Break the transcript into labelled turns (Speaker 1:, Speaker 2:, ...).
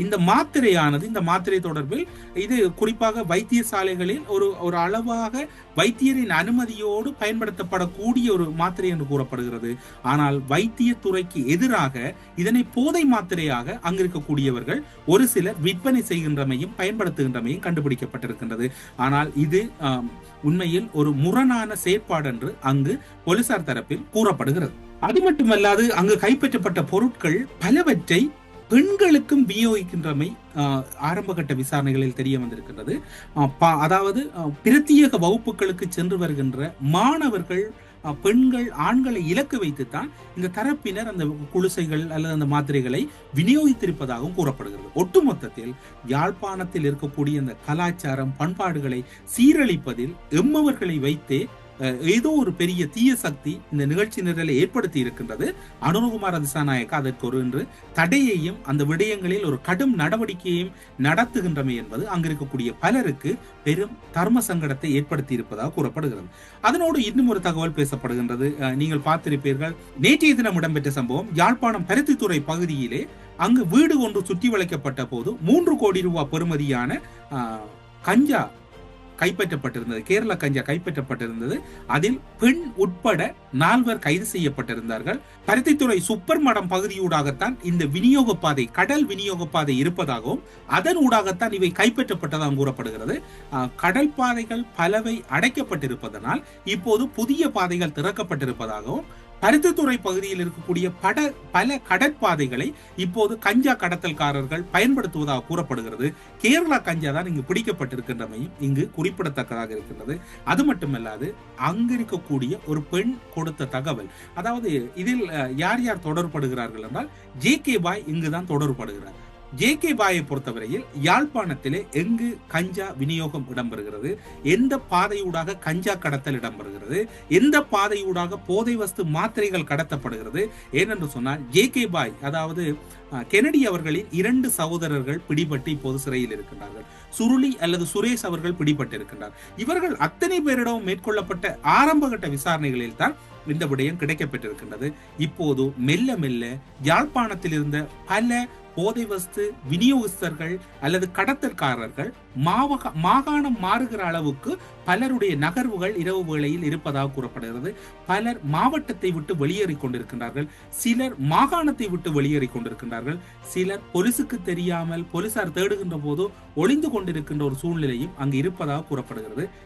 Speaker 1: இந்த மாத்திரையானது, இந்த மாத்திரை தொடர்பில் இது குறிப்பாக வைத்தியசாலைகளில் ஒரு அளவாக வைத்தியரின் அனுமதியோடு பயன்படுத்தப்படக்கூடிய ஒரு மாத்திரை என்று கூறப்படுகிறது. ஆனால் வைத்தியத்துறைக்கு எதிராக இதனை போதை மாத்திரையாக அங்கிருக்கக்கூடியவர்கள் ஒரு சிலர் விற்பனை செய்கின்றமையும் பயன்படுத்துகின்றமையும் கண்டுபிடிக்கப்பட்டிருக்கின்றது. ஆனால் இது உண்மையில் ஒரு முரணான செயற்பாடு என்று அங்கு போலீசார் தரப்பில் கூறப்படுகிறது. அது மட்டுமல்லாது அங்கு கைப்பற்றப்பட்ட பொருட்கள் பலவற்றை பெண்களுக்கும் விநியோகிக்கின்றமை ஆரம்பகட்ட விசாரணைகளில் தெரிய வந்திருக்கின்றது. அதாவது பிரத்யேக வகுப்புகளுக்கு சென்று வருகின்ற மாணவர்கள், பெண்கள், ஆண்களை இலக்கு வைத்துத்தான் இந்த தரப்பினர் அந்த குளிசைகள் அல்லது அந்த மாத்திரைகளை விநியோகித்திருப்பதாகவும் கூறப்படுகிறது. ஒட்டுமொத்தத்தில் யாழ்ப்பாணத்தில் இருக்கக்கூடிய இந்த கலாச்சாரம், பண்பாடுகளை சீரழிப்பதில் எம்மவர்களை வைத்தே ஏதோ ஒரு பெரிய தீய சக்தி இந்த நிகழ்ச்சி நிரலை ஏற்படுத்தி இருக்கின்றது. அனுரகுமார திசாநாயக்கா அதற்கு ஒரு தடையையும் அந்த விடயங்களில் ஒரு கடும் நடவடிக்கையையும் நடத்துகின்றமை என்பது அங்கிருக்கக்கூடிய பலருக்கு பெரும் தர்ம சங்கடத்தை ஏற்படுத்தி இருப்பதாக கூறப்படுகிறது. அதனோடு இன்னும் ஒரு தகவல் பேசப்படுகின்றது. நீங்கள் பார்த்திருப்பீர்கள், நேற்றைய தினம் இடம்பெற்ற சம்பவம் யாழ்ப்பாணம் பருத்தித்துறை பகுதியிலே அங்கு வீடு ஒன்று சுற்றி வளைக்கப்பட்ட போது 3 கோடி ரூபாய் பெறுமதியான கஞ்சா கைப்பற்றப்பட்டிருந்தது. கேரள கஞ்சா கைப்பற்றப்பட்டிருந்தது. அதில் பெண் உட்பட 4 கைது செய்யப்பட்டிருந்தார்கள். பருத்தித்துறை சூப்பர் மடம் பகுதியூடாகத்தான் இந்த விநியோக பாதை, கடல் விநியோக பாதை இருப்பதாகவும் அதன் ஊடாகத்தான் இவை கைப்பற்றப்பட்டதாகவும் கூறப்படுகிறது. கடல் பாதைகள் பலவை அடைக்கப்பட்டிருப்பதனால் இப்போது புதிய பாதைகள் திறக்கப்பட்டிருப்பதாகவும், பருத்தித்துறை பகுதியில் இருக்கக்கூடிய பல கடற்பாதைகளை இப்போது கஞ்சா கடத்தல்காரர்கள் பயன்படுத்துவதாக கூறப்படுகிறது. கேரளா கஞ்சா தான் இங்கு பிடிக்கப்பட்டிருக்கின்றமையும் இங்கு குறிப்பிடத்தக்கதாக இருக்கின்றது. அது மட்டுமல்லாது அங்கு இருக்கக்கூடிய ஒரு பெண் கொடுத்த தகவல், அதாவது இதில் யார் யார் தொடர்படுகிறார்கள் என்றால் ஜே.கே. பாய் இங்குதான் தொடர்படுகிறார். ஜே.கே. பாயை பொறுத்தவரையில் யாழ்ப்பாணத்திலே எங்கு கஞ்சா விநியோகம் இடம்பெறுகிறது, எந்த பாதையூடாக கஞ்சா கடத்தல் இடம்பெறுகிறது, எந்த பாதையூடாக போதை வஸ்து மாத்திரைகள் கடத்தப்படுகிறது, ஏனென்று சொன்னால் ஜே.கே. பாய், அதாவது கெனடி அவர்களின் 2 சகோதரர்கள் பிடிபட்டு இப்போது சிறையில் இருக்கின்றார்கள். சுருளி அல்லது சுரேஷ் அவர்கள் பிடிபட்டிருக்கின்றார். இவர்கள் அத்தனை பேரிடம் மேற்கொள்ளப்பட்ட ஆரம்பகட்ட விசாரணைகளில் தான் இந்த விடயம் கிடைக்கப்பட்டிருக்கின்றது. இப்போது மெல்ல மெல்ல யாழ்ப்பாணத்தில் இருந்த பல போதை வஸ்து விநியோகஸ்தர்கள் அல்லது கடத்தற்காரர்கள் மாகாணம் மாறுகிற அளவுக்கு பலருடைய நகர்வுகள் இரவு வேளையில் இருப்பதாக கூறப்படுகிறது. பலர் மாவட்டத்தை விட்டு வெளியேறி கொண்டிருக்கின்றார்கள். சிலர் மாகாணத்தை விட்டு வெளியேறி கொண்டிருக்கின்றார்கள். சிலர் போலீசுக்கு தெரியாமல் போலீசார் தேடுகின்ற போது ஒளிந்து கொண்டிருக்கின்ற ஒரு சூழ்நிலையும் அங்கு இருப்பதாக கூறப்படுகிறது.